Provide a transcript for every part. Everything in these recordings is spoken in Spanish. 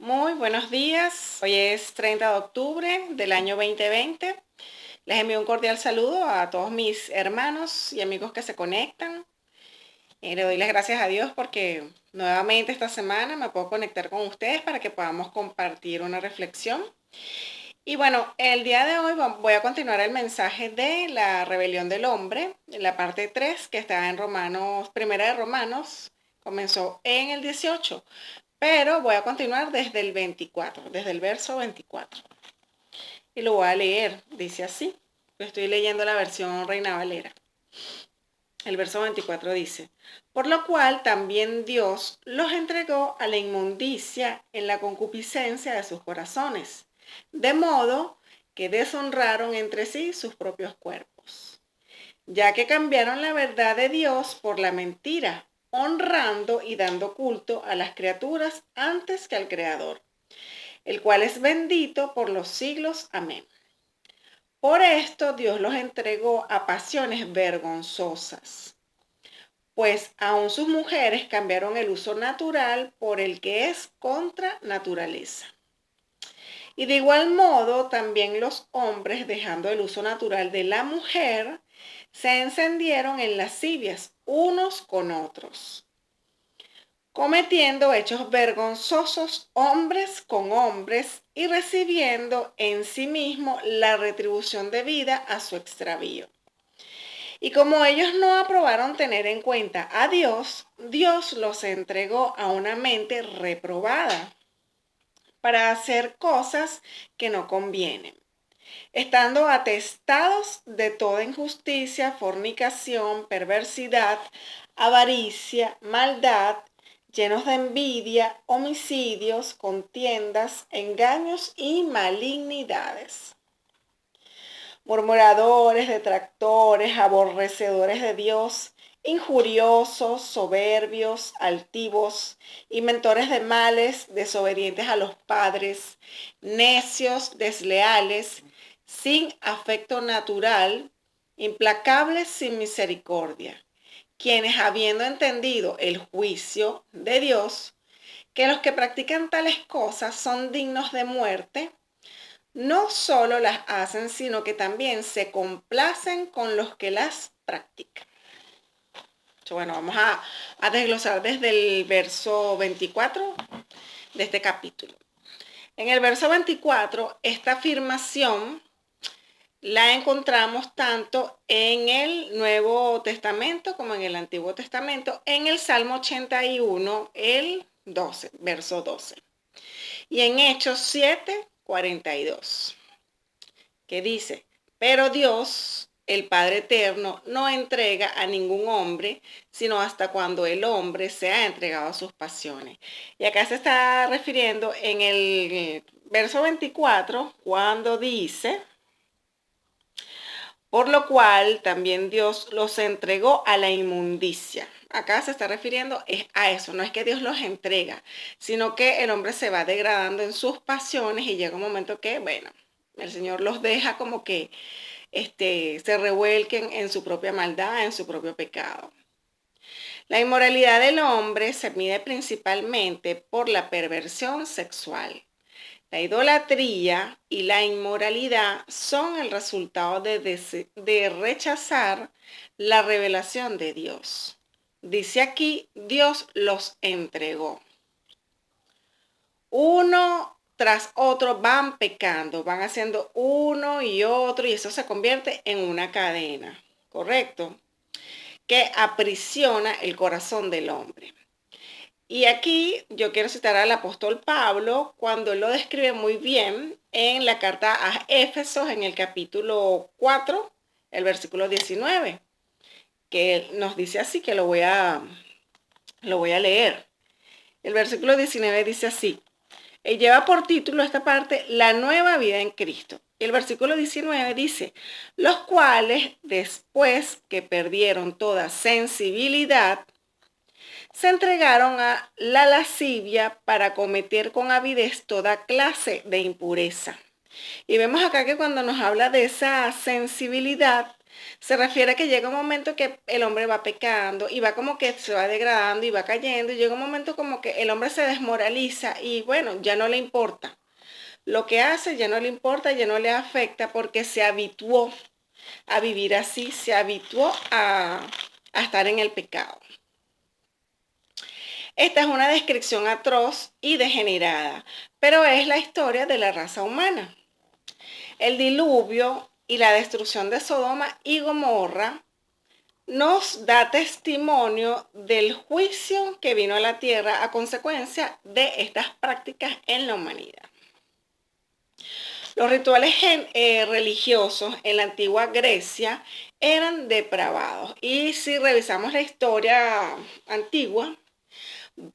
Muy buenos días. Hoy es 30 de octubre del año 2020. Les envío un cordial saludo a todos mis hermanos y amigos que se conectan. Le doy las gracias a Dios porque nuevamente esta semana me puedo conectar con ustedes para que podamos compartir una reflexión. Y bueno, el día de hoy voy a continuar el mensaje de la rebelión del hombre, la parte 3 que está en Romanos, primera de Romanos, comenzó en el 18. Pero voy a continuar desde el 24, desde el verso 24. Y lo voy a leer, dice así. Estoy leyendo la versión Reina Valera. El verso 24 dice: por lo cual también Dios los entregó a la inmundicia en la concupiscencia de sus corazones, de modo que deshonraron entre sí sus propios cuerpos, ya que cambiaron la verdad de Dios por la mentira, honrando y dando culto a las criaturas antes que al Creador, el cual es bendito por los siglos. Amén. Por esto Dios los entregó a pasiones vergonzosas, pues aun sus mujeres cambiaron el uso natural por el que es contra naturaleza. Y de igual modo también los hombres, dejando el uso natural de la mujer, se encendieron en lascivias unos con otros, cometiendo hechos vergonzosos hombres con hombres y recibiendo en sí mismo la retribución debida a su extravío. Y como ellos no aprobaron tener en cuenta a Dios, Dios los entregó a una mente reprobada para hacer cosas que no convienen, estando atestados de toda injusticia, fornicación, perversidad, avaricia, maldad, llenos de envidia, homicidios, contiendas, engaños y malignidades. Murmuradores, detractores, aborrecedores de Dios, injuriosos, soberbios, altivos, inventores de males, desobedientes a los padres, necios, desleales, sin afecto natural, implacables sin misericordia, quienes, habiendo entendido el juicio de Dios, que los que practican tales cosas son dignos de muerte, no solo las hacen, sino que también se complacen con los que las practican. Bueno, vamos a desglosar desde el verso 24 de este capítulo. En el verso 24, esta afirmación la encontramos tanto en el Nuevo Testamento como en el Antiguo Testamento, en el Salmo 81, el 12, verso 12. Y en Hechos 7, 42, que dice: pero Dios, el Padre Eterno, no entrega a ningún hombre, sino hasta cuando el hombre sea entregado a sus pasiones. Y acá se está refiriendo en el verso 24, cuando dice: por lo cual también Dios los entregó a la inmundicia. Acá se está refiriendo a eso, no es que Dios los entrega, sino que el hombre se va degradando en sus pasiones y llega un momento que, bueno, el Señor los deja como que se revuelquen en su propia maldad, en su propio pecado. La inmoralidad del hombre se mide principalmente por la perversión sexual. La idolatría y la inmoralidad son el resultado de rechazar la revelación de Dios. Dice aquí, Dios los entregó. Uno tras otro van pecando, van haciendo uno y otro, y eso se convierte en una cadena, ¿correcto? Que aprisiona el corazón del hombre. Y aquí yo quiero citar al apóstol Pablo cuando él lo describe muy bien en la carta a Éfesos, en el capítulo 4, el versículo 19, que nos dice así, que lo voy a leer. El versículo 19 dice así: él lleva por título esta parte, la nueva vida en Cristo. Y el versículo 19 dice: los cuales, después que perdieron toda sensibilidad, se entregaron a la lascivia para cometer con avidez toda clase de impureza. Y vemos acá que cuando nos habla de esa sensibilidad, Se refiere a que llega un momento que el hombre va pecando y va como que se va degradando y va cayendo y llega un momento como que el hombre se desmoraliza y bueno, ya no le importa. Lo que hace ya no le importa, ya no le afecta porque se habituó a vivir así, se habituó a estar en el pecado. Esta es una descripción atroz y degenerada, pero es la historia de la raza humana. El diluvio y la destrucción de Sodoma y Gomorra nos da testimonio del juicio que vino a la tierra a consecuencia de estas prácticas en la humanidad. Los rituales religiosos en la antigua Grecia eran depravados y si revisamos la historia antigua,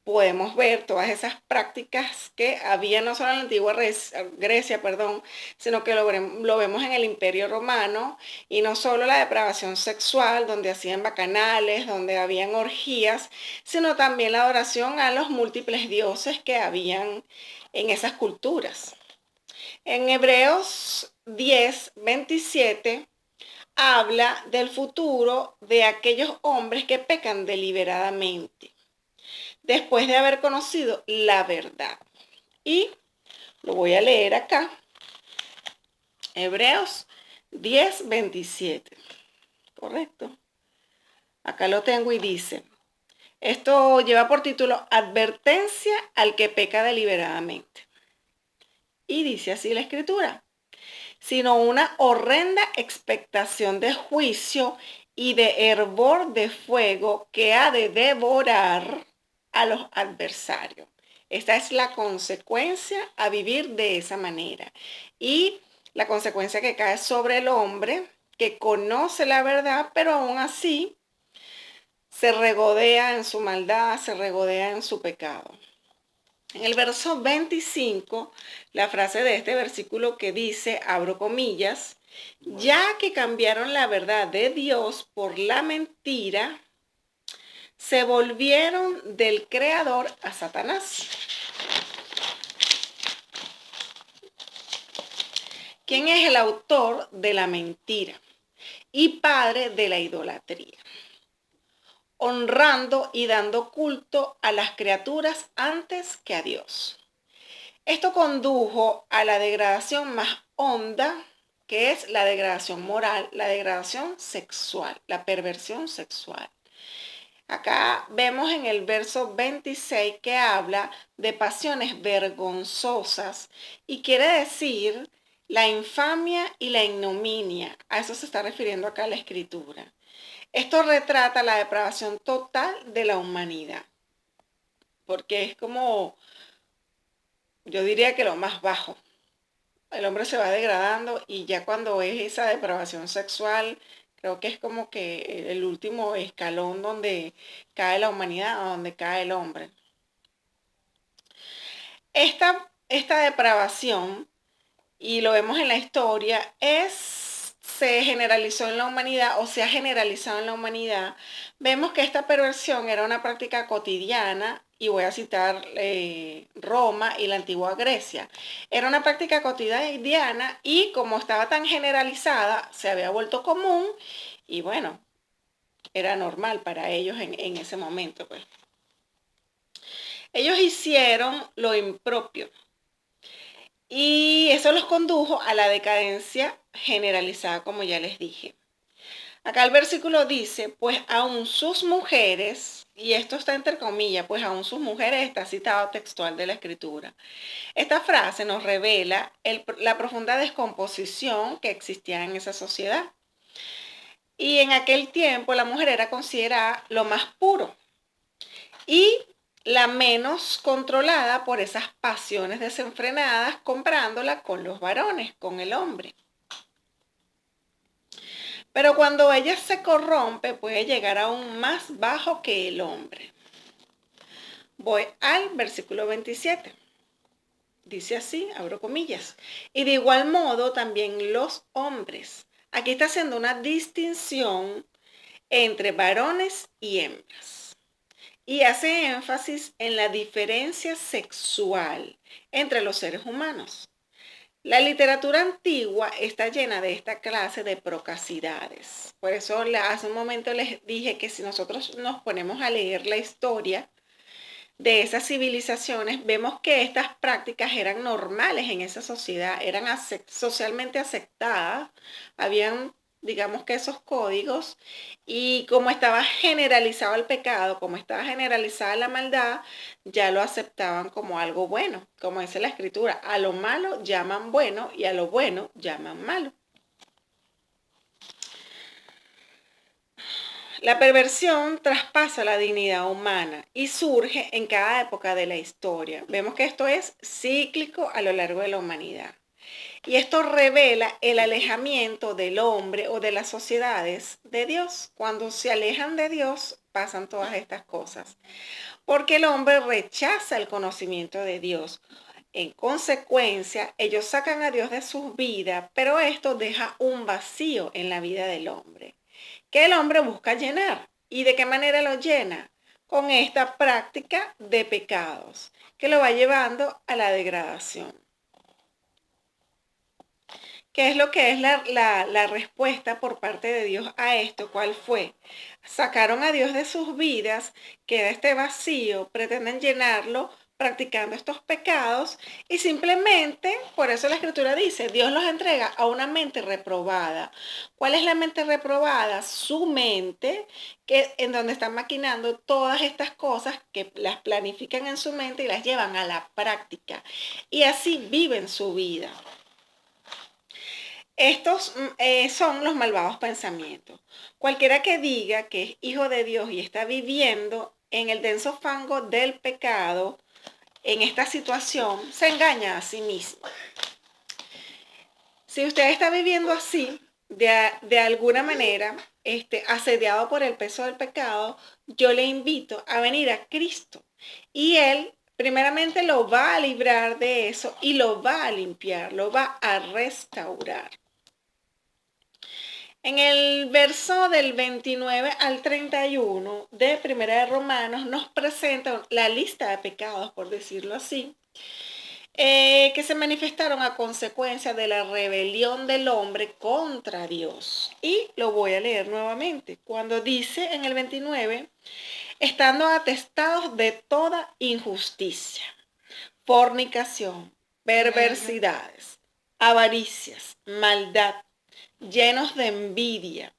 podemos ver todas esas prácticas que había no solo en la antigua Grecia, sino que lo vemos en el Imperio Romano, y no solo la depravación sexual, donde hacían bacanales, donde habían orgías, sino también la adoración a los múltiples dioses que habían en esas culturas. En Hebreos 10:27 habla del futuro de aquellos hombres que pecan deliberadamente después de haber conocido la verdad. Y lo voy a leer acá. Hebreos 10:27. Correcto. Acá lo tengo y dice, esto lleva por título Advertencia al que peca deliberadamente. Y dice así la escritura, sino una horrenda expectación de juicio y de hervor de fuego que ha de devorar a los adversarios. Esta es la consecuencia a vivir de esa manera. Y la consecuencia que cae sobre el hombre que conoce la verdad, pero aún así se regodea en su maldad, se regodea en su pecado. En el verso 25, la frase de este versículo que dice, abro comillas, ya que cambiaron la verdad de Dios por la mentira, se volvieron del Creador a Satanás. ¿Quién es el autor de la mentira y padre de la idolatría? Honrando y dando culto a las criaturas antes que a Dios. Esto condujo a la degradación más honda, que es la degradación moral, la degradación sexual, la perversión sexual. Acá vemos en el verso 26 que habla de pasiones vergonzosas y quiere decir la infamia y la ignominia. A eso se está refiriendo acá la escritura. Esto retrata la depravación total de la humanidad, porque es como, yo diría que lo más bajo. El hombre se va degradando y ya cuando es esa depravación sexual, creo que es como que el último escalón donde cae la humanidad, donde cae el hombre. Esta depravación, y lo vemos en la historia, se generalizó en la humanidad o se ha generalizado en la humanidad. Vemos que esta perversión era una práctica cotidiana, y voy a citar Roma y la antigua Grecia. Era una práctica cotidiana y como estaba tan generalizada, se había vuelto común y bueno, era normal para ellos en ese momento, pues. Ellos hicieron lo impropio y eso los condujo a la decadencia generalizada, como ya les dije. Acá el versículo dice, pues aún sus mujeres, y esto está entre comillas, pues aún sus mujeres, está citado textual de la escritura. Esta frase nos revela la profunda descomposición que existía en esa sociedad. Y en aquel tiempo la mujer era considerada lo más puro y la menos controlada por esas pasiones desenfrenadas, comparándola con los varones, con el hombre. Pero cuando ella se corrompe, puede llegar aún más bajo que el hombre. Voy al versículo 27. Dice así, abro comillas. Y de igual modo también los hombres. Aquí está haciendo una distinción entre varones y hembras. Y hace énfasis en la diferencia sexual entre los seres humanos. La literatura antigua está llena de esta clase de procacidades. Por eso hace un momento les dije que si nosotros nos ponemos a leer la historia de esas civilizaciones, vemos que estas prácticas eran normales en esa sociedad, eran socialmente aceptadas, habían, digamos que esos códigos, y como estaba generalizado el pecado, como estaba generalizada la maldad, ya lo aceptaban como algo bueno, como dice la escritura, a lo malo llaman bueno y a lo bueno llaman malo. La perversión traspasa la dignidad humana y surge en cada época de la historia. Vemos que esto es cíclico a lo largo de la humanidad. Y esto revela el alejamiento del hombre o de las sociedades de Dios. Cuando se alejan de Dios, pasan todas estas cosas. Porque el hombre rechaza el conocimiento de Dios. En consecuencia, ellos sacan a Dios de sus vidas, pero esto deja un vacío en la vida del hombre, que el hombre busca llenar. ¿Y de qué manera lo llena? Con esta práctica de pecados, que lo va llevando a la degradación. ¿Qué es lo que es la respuesta por parte de Dios a esto? ¿Cuál fue? Sacaron a Dios de sus vidas, queda este vacío, pretenden llenarlo practicando estos pecados y simplemente, por eso la escritura dice, Dios los entrega a una mente reprobada. ¿Cuál es la mente reprobada? Su mente, que en donde están maquinando todas estas cosas que las planifican en su mente y las llevan a la práctica y así viven su vida. Estos son los malvados pensamientos. Cualquiera que diga que es hijo de Dios y está viviendo en el denso fango del pecado, en esta situación, se engaña a sí mismo. Si usted está viviendo así, de alguna manera, asediado por el peso del pecado, yo le invito a venir a Cristo. Y Él primeramente lo va a librar de eso y lo va a limpiar, lo va a restaurar. En el verso del 29 al 31 de Primera de Romanos nos presenta la lista de pecados, por decirlo así, que se manifestaron a consecuencia de la rebelión del hombre contra Dios. Y lo voy a leer nuevamente. Cuando dice en el 29, estando atestados de toda injusticia, fornicación, perversidades, avaricias, maldad, llenos de envidia,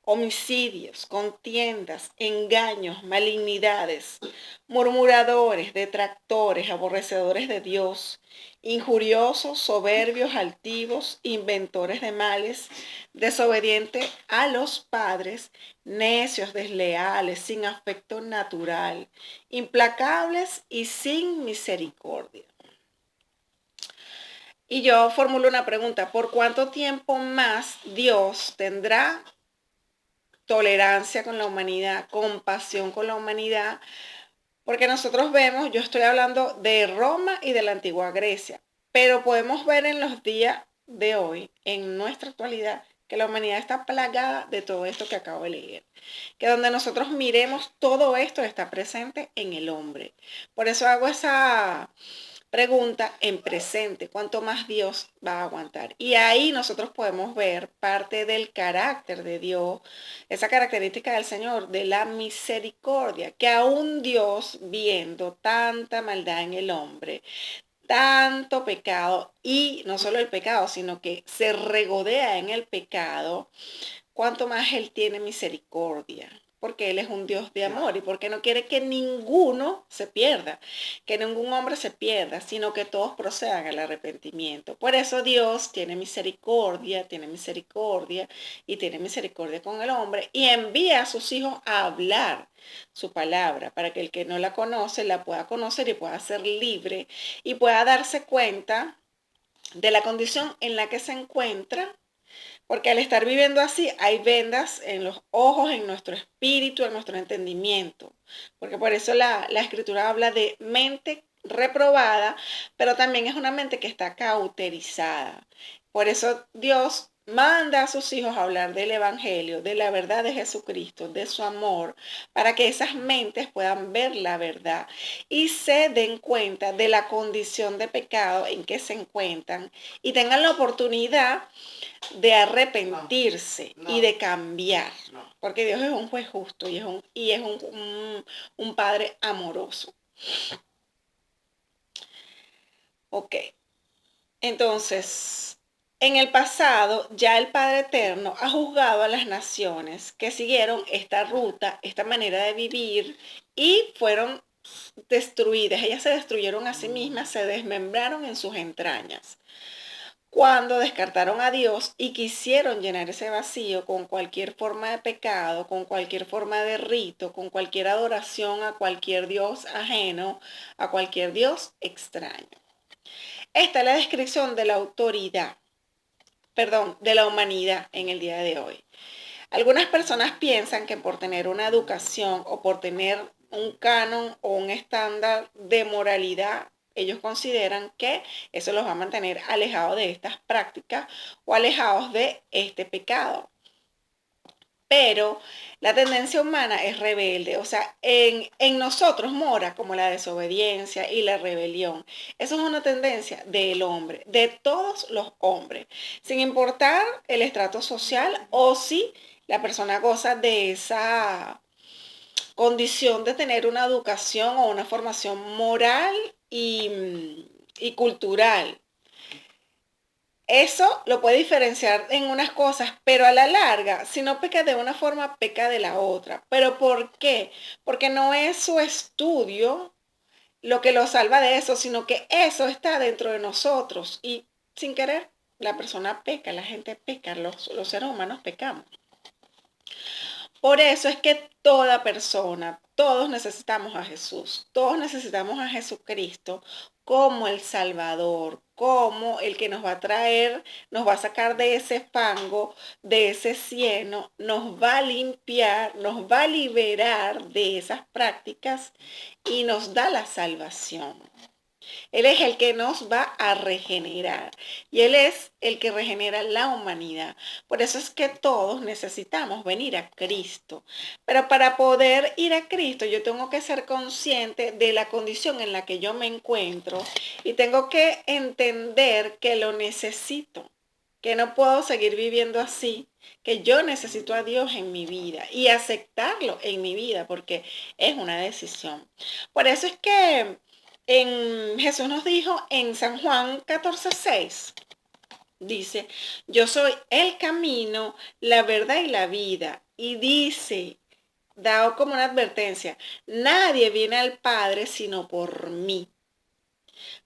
homicidios, contiendas, engaños, malignidades, murmuradores, detractores, aborrecedores de Dios, injuriosos, soberbios, altivos, inventores de males, desobedientes a los padres, necios, desleales, sin afecto natural, implacables y sin misericordia. Y yo formulo una pregunta, ¿por cuánto tiempo más Dios tendrá tolerancia con la humanidad, compasión con la humanidad? Porque nosotros vemos, yo estoy hablando de Roma y de la antigua Grecia, pero podemos ver en los días de hoy, en nuestra actualidad, que la humanidad está plagada de todo esto que acabo de leer. Que donde nosotros miremos, todo esto está presente en el hombre. Por eso hago esa pregunta en presente, ¿cuánto más Dios va a aguantar? Y ahí nosotros podemos ver parte del carácter de Dios, esa característica del Señor, de la misericordia, que aún Dios, viendo tanta maldad en el hombre, tanto pecado, y no solo el pecado, sino que se regodea en el pecado, cuánto más Él tiene misericordia, porque Él es un Dios de amor y porque no quiere que ninguno se pierda, que ningún hombre se pierda, sino que todos procedan al arrepentimiento. Por eso Dios tiene misericordia y tiene misericordia con el hombre y envía a sus hijos a hablar su palabra para que el que no la conoce la pueda conocer y pueda ser libre y pueda darse cuenta de la condición en la que se encuentra. Porque al estar viviendo así hay vendas en los ojos, en nuestro espíritu, en nuestro entendimiento. Porque por eso la escritura habla de mente reprobada, pero también es una mente que está cauterizada. Por eso Dios manda a sus hijos a hablar del Evangelio, de la verdad de Jesucristo, de su amor, para que esas mentes puedan ver la verdad y se den cuenta de la condición de pecado en que se encuentran y tengan la oportunidad de arrepentirse y de cambiar, porque Dios es un juez justo y es un Padre amoroso. Ok, entonces, en el pasado ya el Padre Eterno ha juzgado a las naciones que siguieron esta ruta, esta manera de vivir y fueron destruidas. Ellas se destruyeron a sí mismas, se desmembraron en sus entrañas. Cuando descartaron a Dios y quisieron llenar ese vacío con cualquier forma de pecado, con cualquier forma de rito, con cualquier adoración a cualquier Dios ajeno, a cualquier Dios extraño. Esta es la descripción de la autoridad, perdón, de la humanidad en el día de hoy. Algunas personas piensan que por tener una educación o por tener un canon o un estándar de moralidad, ellos consideran que eso los va a mantener alejados de estas prácticas o alejados de este pecado. Pero la tendencia humana es rebelde, o sea, en nosotros mora como la desobediencia y la rebelión. Eso es una tendencia del hombre, de todos los hombres, sin importar el estrato social o si la persona goza de esa condición de tener una educación o una formación moral y cultural. Eso lo puede diferenciar en unas cosas, pero a la larga, si no peca de una forma, peca de la otra. ¿Pero por qué? Porque no es su estudio lo que lo salva de eso, sino que eso está dentro de nosotros y sin querer la persona peca, la gente peca, los seres humanos pecamos. Por eso es que toda persona, todos necesitamos a Jesús, todos necesitamos a Jesucristo como el Salvador, como el que nos va a traer, nos va a sacar de ese fango, de ese cieno, nos va a limpiar, nos va a liberar de esas prácticas y nos da la salvación. Él es el que nos va a regenerar y Él es el que regenera la humanidad. Por eso es que todos necesitamos venir a Cristo. Pero para poder ir a Cristo yo tengo que ser consciente de la condición en la que yo me encuentro y tengo que entender que lo necesito, que no puedo seguir viviendo así, que yo necesito a Dios en mi vida y aceptarlo en mi vida porque es una decisión. Por eso es que Jesús nos dijo en San Juan 14:6, dice, yo soy el camino, la verdad y la vida. Y dice, dado como una advertencia, nadie viene al Padre sino por mí.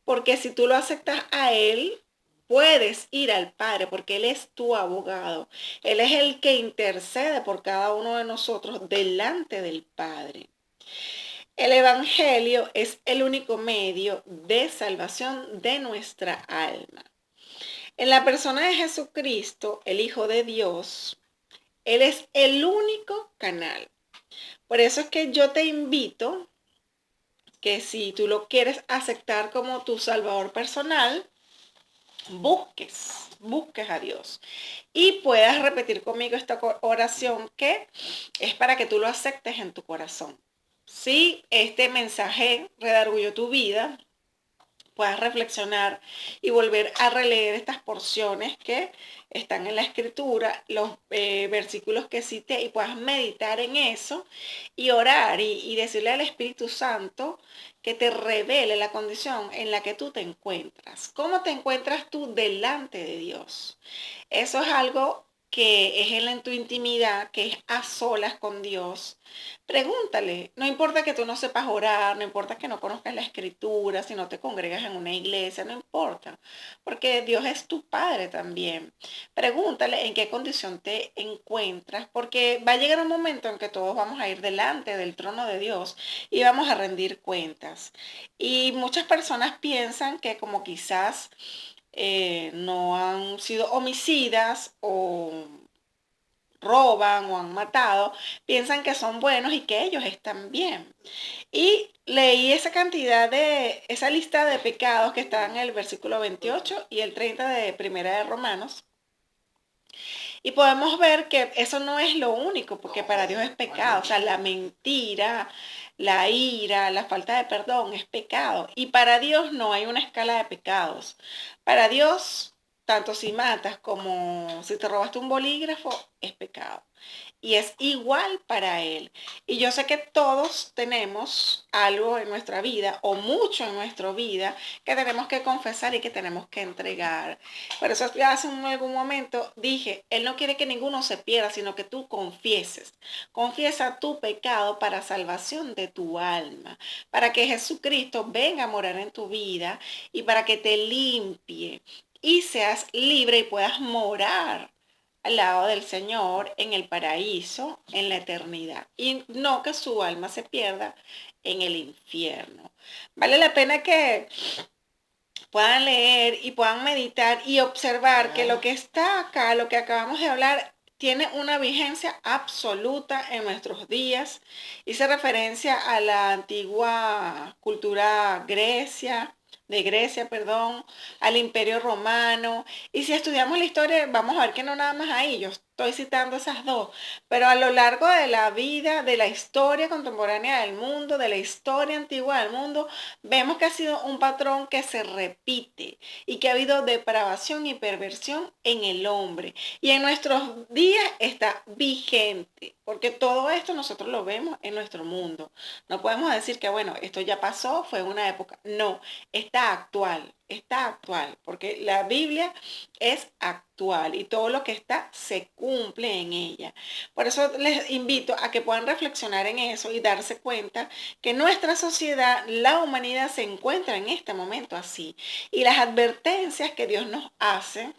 Porque si tú lo aceptas a Él, puedes ir al Padre porque Él es tu abogado. Él es el que intercede por cada uno de nosotros delante del Padre. El Evangelio es el único medio de salvación de nuestra alma. En la persona de Jesucristo, el Hijo de Dios, Él es el único canal. Por eso es que yo te invito que si tú lo quieres aceptar como tu Salvador personal, busques a Dios y puedas repetir conmigo esta oración que es para que tú lo aceptes en tu corazón. Si este mensaje redarguyó tu vida, puedas reflexionar y volver a releer estas porciones que están en la escritura, los versículos que cité y puedas meditar en eso y orar y decirle al Espíritu Santo que te revele la condición en la que tú te encuentras. ¿Cómo te encuentras tú delante de Dios? Eso es algo que es en tu intimidad, que es a solas con Dios. Pregúntale, no importa que tú no sepas orar, no importa que no conozcas la escritura, si no te congregas en una iglesia, no importa, porque Dios es tu Padre también. Pregúntale en qué condición te encuentras, porque va a llegar un momento en que todos vamos a ir delante del trono de Dios y vamos a rendir cuentas. Y muchas personas piensan que como quizás no han sido homicidas o roban o han matado, piensan que son buenos y que ellos están bien. Y leí esa lista de pecados que está en el versículo 28 y el 30 de Primera de Romanos. Y podemos ver que eso no es lo único, porque para Dios es pecado. O sea, la mentira, la ira, la falta de perdón es pecado. Y para Dios no hay una escala de pecados. Para Dios, tanto si matas como si te robaste un bolígrafo, es pecado y es igual para él. Y yo sé que todos tenemos algo en nuestra vida o mucho en nuestra vida que tenemos que confesar y que tenemos que entregar. Por eso hace algún momento dije, Él no quiere que ninguno se pierda, sino que tú confieses. Confiesa tu pecado para salvación de tu alma, para que Jesucristo venga a morar en tu vida y para que te limpie y seas libre y puedas morar al lado del Señor en el paraíso, en la eternidad, y no que su alma se pierda en el infierno. Vale la pena que puedan leer y puedan meditar y observar que lo que está acá, lo que acabamos de hablar, tiene una vigencia absoluta en nuestros días. Hice referencia a la antigua cultura de Grecia, perdón, al Imperio Romano. Y si estudiamos la historia, vamos a ver que no nada más ahí, yo estoy citando esas dos, pero a lo largo de la vida, de la historia contemporánea del mundo, de la historia antigua del mundo, vemos que ha sido un patrón que se repite y que ha habido depravación y perversión en el hombre. Y en nuestros días está vigente, porque todo esto nosotros lo vemos en nuestro mundo. No podemos decir que, bueno, esto ya pasó, fue una época. No, está actual, porque la Biblia es actual y todo lo que está se cumple en ella. Por eso les invito a que puedan reflexionar en eso y darse cuenta que nuestra sociedad, la humanidad se encuentra en este momento así. Y las advertencias que Dios nos hace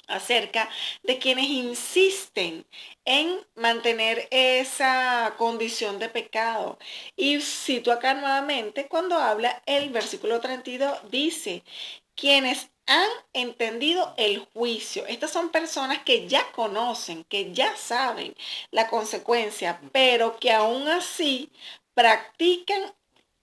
acerca de quienes insisten en mantener esa condición de pecado. Y cito acá nuevamente cuando habla el versículo 32, dice, quienes han entendido el juicio. Estas son personas que ya conocen, que ya saben la consecuencia, pero que aún así practican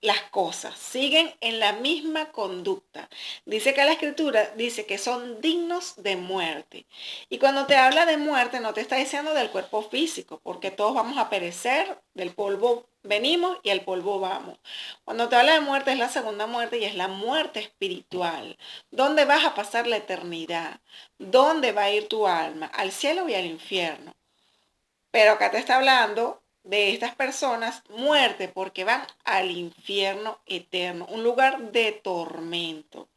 las cosas, siguen en la misma conducta. Dice que la escritura dice que son dignos de muerte. Y cuando te habla de muerte no te está diciendo del cuerpo físico, porque todos vamos a perecer, del polvo venimos y al polvo vamos. Cuando te habla de muerte es la segunda muerte y es la muerte espiritual. ¿Dónde vas a pasar la eternidad? ¿Dónde va a ir tu alma? ¿Al cielo y al infierno? Pero acá te está hablando de estas personas muerte porque van al infierno eterno, un lugar de tormento.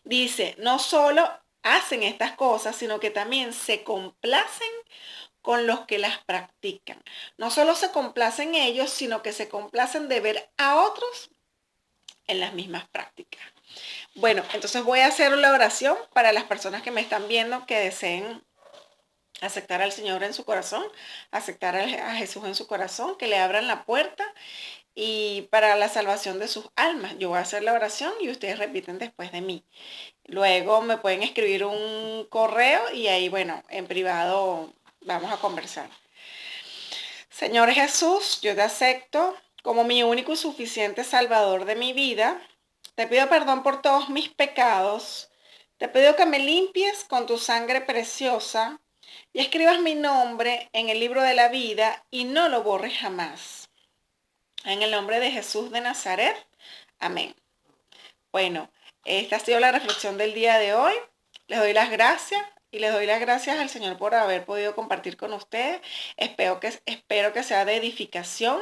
Dice, no solo hacen estas cosas, sino que también se complacen con los que las practican. No solo se complacen ellos, sino que se complacen de ver a otros en las mismas prácticas. Bueno, entonces voy a hacer la oración para las personas que me están viendo que deseen aceptar al Señor en su corazón, aceptar a Jesús en su corazón, que le abran la puerta y para la salvación de sus almas. Yo voy a hacer la oración y ustedes repiten después de mí. Luego me pueden escribir un correo y ahí, bueno, en privado vamos a conversar. Señor Jesús, yo te acepto como mi único y suficiente Salvador de mi vida. Te pido perdón por todos mis pecados. Te pido que me limpies con tu sangre preciosa y escribas mi nombre en el libro de la vida y no lo borres jamás. En el nombre de Jesús de Nazaret. Amén. Bueno, esta ha sido la reflexión del día de hoy. Les doy las gracias y les doy las gracias al Señor por haber podido compartir con ustedes. Espero que sea de edificación,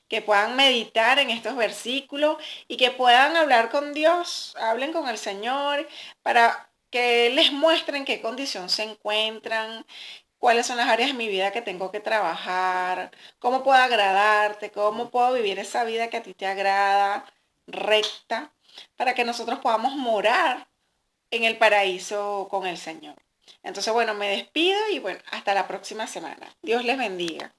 que puedan meditar en estos versículos y que puedan hablar con Dios, hablen con el Señor para que les muestren qué condición se encuentran, cuáles son las áreas de mi vida que tengo que trabajar, cómo puedo agradarte, cómo puedo vivir esa vida que a ti te agrada, recta, para que nosotros podamos morar en el paraíso con el Señor. Entonces, bueno, me despido y bueno, hasta la próxima semana. Dios les bendiga.